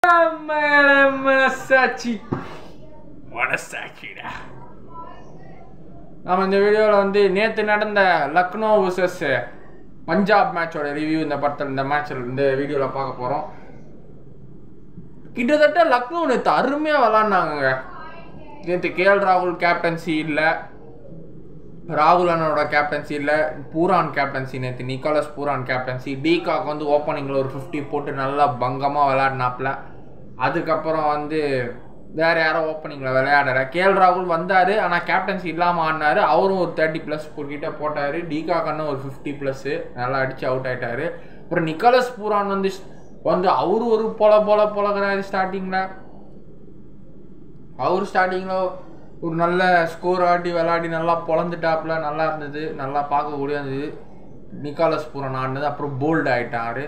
நம்ம இந்த வீடியோவில் வந்து நேற்று நடந்த லக்னோ vs பஞ்சாப் மேட்சோட ரிவ்யூ இந்த படத்தில் இந்த மேட்சில் இந்த வீடியோவில் பார்க்க போகிறோம். கிட்டத்தட்ட லக்னோ நேற்று அருமையாக விளாட்னாங்க. நேற்று KL ராகுல் கேப்டன்சி இல்லை, ராகுல் அண்ணனோட கேப்டன்சி இல்லை, பூரான் கேப்டன்சி. நேற்று நிக்கோலஸ் பூரான் கேப்டன்சி. டிகாக் வந்து ஓப்பனிங்கில் ஒரு 50 போட்டு நல்லா பங்கமாக விளையாடினாப்புல. அதுக்கப்புறம் வந்து வேறு யாரும் ஓப்பனிங்கில் விளையாடலை. KL ராகுல் வந்தார், ஆனால் கேப்டன்சி இல்லாமல் ஆடினார். அவரும் ஒரு 30+ கிட்ட போட்டார். டிகாக் அண்ணன் ஒரு 50+ நல்லா அடித்து அவுட் ஆகிட்டார். அப்புறம் நிக்கோலஸ் பூரான் வந்து அவர் ஒரு பொலகிறாரு ஸ்டார்டிங்கில். அவர் ஸ்டார்டிங்கில் ஒரு நல்ல ஸ்கோர் ஆடி விளையாடி நல்லா பொழந்துட்டாப்புல. நல்லா இருந்தது, நல்லா பார்க்கக்கூடிய இருந்தது நிக்கோலஸ் பூரான் ஆடினது. அப்புறம் போல்டு ஆகிட்டார்.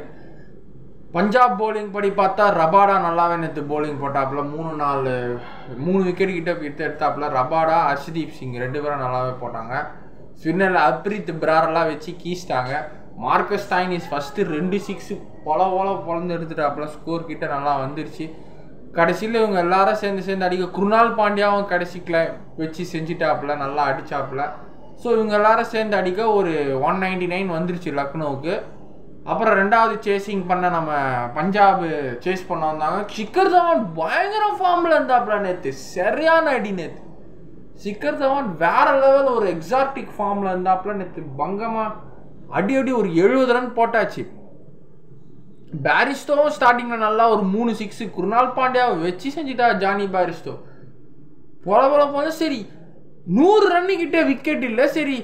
பஞ்சாப் போலிங் படி பார்த்தா ரபாடா நல்லாவே நேற்று போலிங் போட்டாப்புல. 3 விக்கெட் கிட்ட எடுத்தாப்புல. ரபாடா, ஹர்ஷ்தீப் சிங் 2 பேரும் நல்லாவே போட்டாங்க. ஸ்பின்னரில் அப்ரீத் பிராரெல்லாம் வச்சு கீச்சிட்டாங்க. மார்க்கஸ் ஸ்டாயினிஸ் ஃபஸ்ட்டு 2 6 பொழந்து எடுத்துட்டாப்புல. ஸ்கோர் கிட்ட நல்லா வந்துருச்சு. கடைசியில் இவங்க எல்லாரும் சேர்ந்து அடிக்க குருணால் பாண்டியாவும் கடைசிக்கில் வச்சு செஞ்சுட்டாப்புல, நல்லா அடித்தாப்புல. ஸோ இவங்க எல்லாரும் சேர்ந்து அடிக்க ஒரு 199 வந்துருச்சு லக்னோவுக்கு. அப்புறம் 2வது சேசிங் பண்ண நம்ம பஞ்சாப் சேஸ் பண்ண வந்தாங்க. ஷிக்கர் தவான் பயங்கர ஃபார்மில் இருந்தாப்புல நேற்று. சரியான அடி நேற்று. ஷிக்கர் தவான் வேற லெவல் ஒரு எக்ஸாட்டிக் ஃபார்மில் இருந்தாப்புல நேற்று. பங்கமாக அடி ஒரு 70 ரன் போட்டாச்சு. பாரிஸ்டோவும் ஸ்டார்டிங்கில் நல்லா ஒரு 3 6 குருணால் பாண்டியாவை வச்சு செஞ்சுட்டா ஜானி பாரிஸ்டோ. போல சரி 100 ரன்னுக்கிட்ட விக்கெட் இல்லை. சரி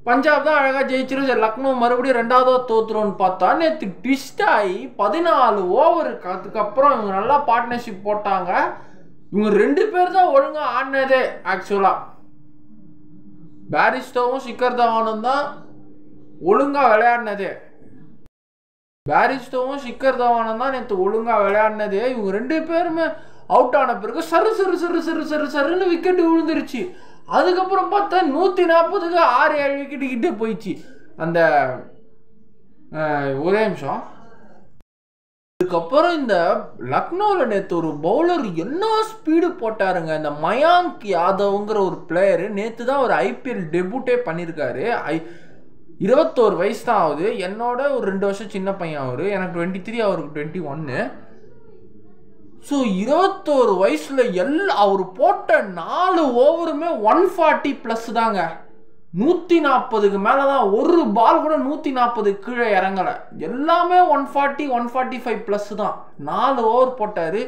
பஞ்சாப் தான் அழகாக ஜெயிச்சிரும். சரி லக்னோ மறுபடியும் 2வது தோத்துரும்னு பார்த்தா நேற்று ட்விஸ்ட் ஆகி 14 ஓவருக்கு அதுக்கப்புறம் இவங்க நல்லா பார்ட்னர்ஷிப் போட்டாங்க. இவங்க 2 பேர் தான் ஒழுங்காக ஆடினதே. ஆக்சுவலாக பாரிஸ்டோவும் ஷிக்கர் தவானும் தான் ஒழுங்காக விளையாடினதே. பாரிஸ்டோவும் ஷிக்கர் தவானும் தான் நேற்று ஒழுங்காக விளையாடினதே. இவங்க 2 பேருமே அவுட் ஆன பிறகு சருன்னு விக்கெட்டு விழுந்துருச்சு. அதுக்கப்புறம் பார்த்தா 140க்கு 6-7 விக்கெட்டு கிட்டே போயிடுச்சு. அந்த ஒரே நிமிஷம். அதுக்கப்புறம் இந்த லக்னோவில் நேற்று ஒரு பவுலர் என்ன ஸ்பீடு போட்டாருங்க. இந்த மயாங்க் யாதவ்ங்கிற ஒரு பிளேயரு நேற்று தான் ஒரு IPL டெபியூட்டே பண்ணியிருக்காரு. 21 வயசு தான் ஆகுது. என்னோட ஒரு 2 வருஷம் சின்ன பையன் அவர். எனக்கு 23, அவருக்கு 21. ஸோ 21 வயசில் அவர் போட்ட 4 ஓவருமே 140+ தாங்க. 140க்கு மேலே தான். ஒரு பால் கூட 140 கீழே இறங்கலை. எல்லாமே 140 145+ தான். 4 ஓவர் போட்டார்.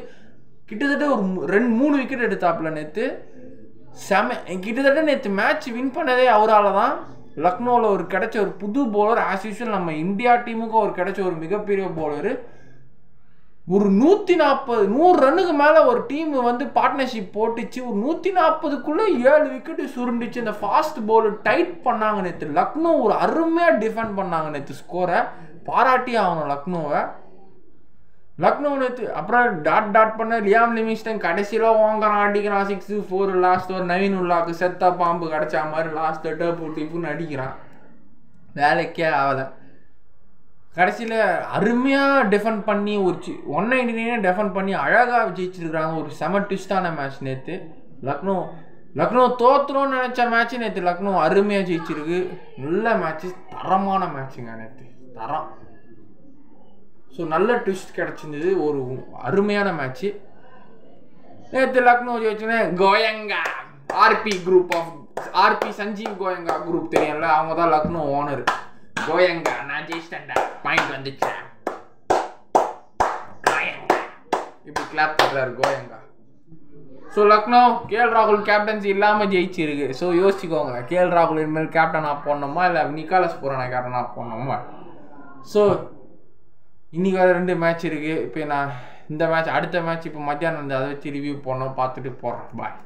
கிட்டத்தட்ட ஒரு 2-3 விக்கெட் எடுத்தாப்புல நேற்று. கிட்டத்தட்ட நேற்று மேட்ச் வின் பண்ணதே அவரால் தான். லக்னோவில் ஒரு கிடைச்ச ஒரு புது பவுலர். ஆஸ் யூஷுவல் நம்ம இந்தியா டீமுக்கும் ஒரு கிடைச்ச ஒரு மிகப்பெரிய பவுலரு. ஒரு 100 ரன்னுக்கு மேலே ஒரு டீம் வந்து பார்ட்னர்ஷிப் போட்டுச்சு. ஒரு 140க்குள்ளே 7 விக்கெட்டு சுருண்டுச்சு. இந்த ஃபாஸ்ட் பவுலர் டைட் பண்ணாங்க நேற்று. லக்னோ ஒரு அருமையாக டிஃபெண்ட் பண்ணாங்க நேற்று. ஸ்கோரை பாராட்டி ஆகணும் லக்னோவை. லக்னோ நேற்று அப்புறம் டாட் பண்ண லியாம் லிவிங்ஸ்டன் கடைசியில் வாங்குறான், அடிக்கிறான் 6 4. லாஸ்ட் ஒரு நவீன் உல்லாக்கு செத்தா பாம்பு கிடச்சா மாதிரி லாஸ்ட் டப்புன்னு அடிக்கிறான். வேலைக்கே ஆகலை. கடைசியில் அருமையாக டிஃபெண்ட் பண்ணி ஒரு 199 டிஃபெண்ட் பண்ணி அழகாக ஜெயிச்சிருக்கிறாங்க. ஒரு செம ட்விஸ்டான மேட்ச் நேற்று. லக்னோ தோற்றுறோன்னு நினச்ச மேட்ச்சு நேற்று லக்னோ அருமையாக ஜெயிச்சிருக்கு. நல்ல மேட்ச்சு, தரமான மேட்ச்சுங்க நேற்று. தரம். ஸோ நல்ல ட்விஸ்ட் கிடச்சிருந்தது. ஒரு அருமையான மேட்ச்சு நேற்று லக்னோ ஜெயிச்சுன்னா. கோயங்கா RP சஞ்சீவ் கோயங்கா குரூப் தெரியும்ல, அவங்க தான் லக்னோ ஓனர். கோயங்கா நான் ஜெயிச்சிட்டேன்டா, பாயிண்ட் வந்துச்சு, இப்படி கிளாப் பண்ணுறாரு கோயங்கா. ஸோ லக்னோ KL ராகுல் கேப்டன்சி இல்லாமல் ஜெயிச்சிருக்கு. ஸோ யோசிச்சுக்கோங்க, KL ராகுல் இனிமேல் கேப்டனாக போடணுமா இல்லை நிக்கோலஸ் பூரானை கேப்டனாக போடணுமா. ஸோ இன்றைக்கி வேறு 2 மேட்ச் இருக்குது. இப்போ நான் இந்த மேட்ச் அடுத்த மேட்ச் இப்போ மத்தியானம் வந்து அதை வச்சு ரிவ்யூ பண்ணோம், பார்த்துட்டு போடுறேன். பாய்.